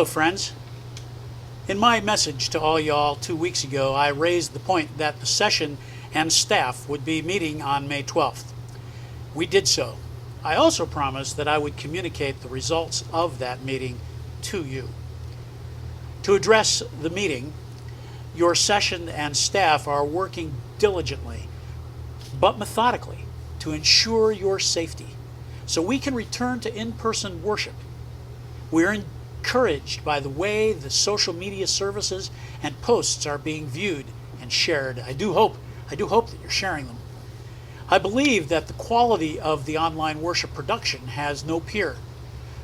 Hello, friends. In my message to all y'all 2 weeks ago, I raised the point that the session and staff would be meeting on May 12th. We did so. I also promised that I would communicate the results of that meeting to you. To address the meeting, your session and staff are working diligently, but methodically, to ensure your safety, so we can return to in-person worship. We're encouraged by the way the social media services and posts are being viewed and shared. I do hope that you're sharing them. I believe that the quality of the online worship production has no peer.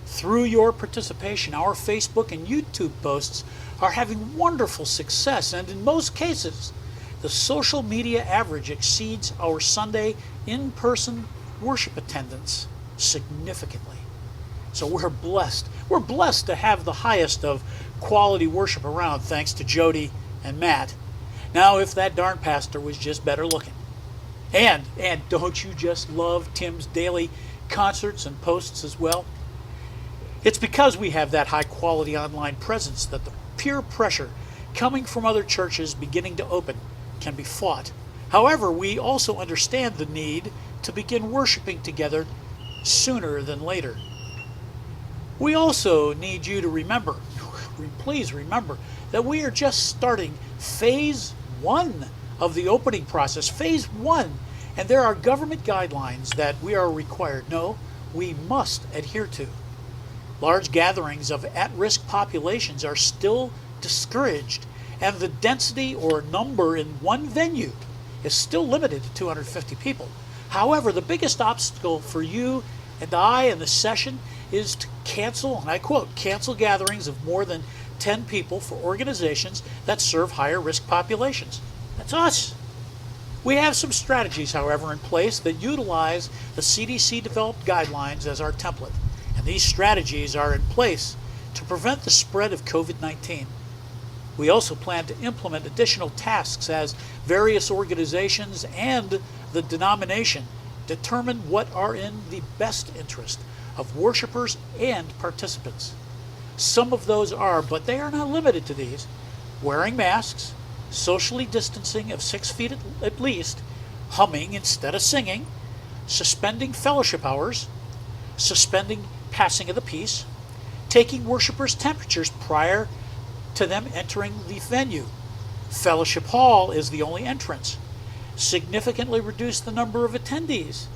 Through your participation, our Facebook and YouTube posts are having wonderful success, and in most cases, the social media average exceeds our Sunday in-person worship attendance significantly. So we're blessed. We're blessed to have the highest of quality worship around, thanks to Jody and Matt. Now, if that darn pastor was just better looking. And don't you just love Tim's daily concerts and posts as well? It's because we have that high quality online presence that the peer pressure coming from other churches beginning to open can be fought. However, we also understand the need to begin worshiping together sooner than later. We also need you to remember, please remember, that we are just starting phase 1 of the opening process, phase 1, and there are government guidelines that we are required, no, we must adhere to. Large gatherings of at-risk populations are still discouraged, and the density or number in one venue is still limited to 250 people. However, the biggest obstacle for you and I in the session is to cancel, and I quote, cancel gatherings of more than 10 people for organizations that serve higher risk populations. That's us. We have some strategies, however, in place that utilize the CDC developed guidelines as our template. And these strategies are in place to prevent the spread of COVID-19. We also plan to implement additional tasks as various organizations and the denomination determine what are in the best interest of worshipers and participants. Some of those are, but they are not limited to these: wearing masks, socially distancing of 6 feet at least, humming instead of singing, suspending fellowship hours, suspending passing of the peace, taking worshipers' temperatures prior to them entering the venue. Fellowship hall is the only entrance. Significantly reduce the number of attendees.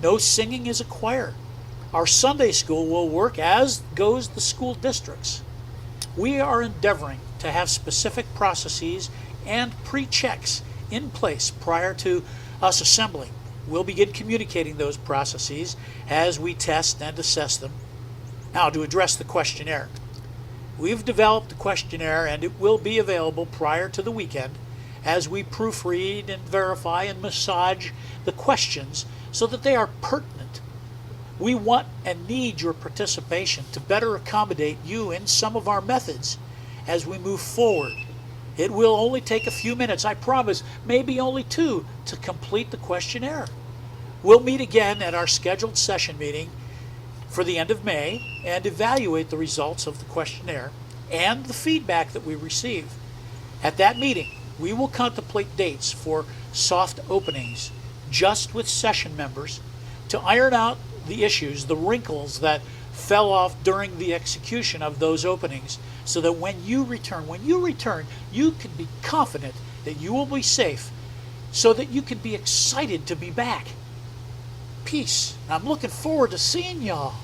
No singing as a choir. Our Sunday school will work as goes the school districts. We are endeavoring to have specific processes and pre-checks in place prior to us assembling. We'll begin communicating those processes as we test and assess them. Now, to address the questionnaire. We've developed the questionnaire, and it will be available prior to the weekend as we proofread and verify and massage the questions so that they are pertinent. We want and need your participation to better accommodate you in some of our methods as we move forward. It will only take a few minutes, I promise, maybe only 2, to complete the questionnaire. We'll meet again at our scheduled session meeting for the end of May and evaluate the results of the questionnaire and the feedback that we receive. At that meeting, we will contemplate dates for soft openings just with session members to iron out the issues, the wrinkles that fell off during the execution of those openings, so that when you return, you can be confident that you will be safe, so that you can be excited to be back. Peace. I'm looking forward to seeing y'all.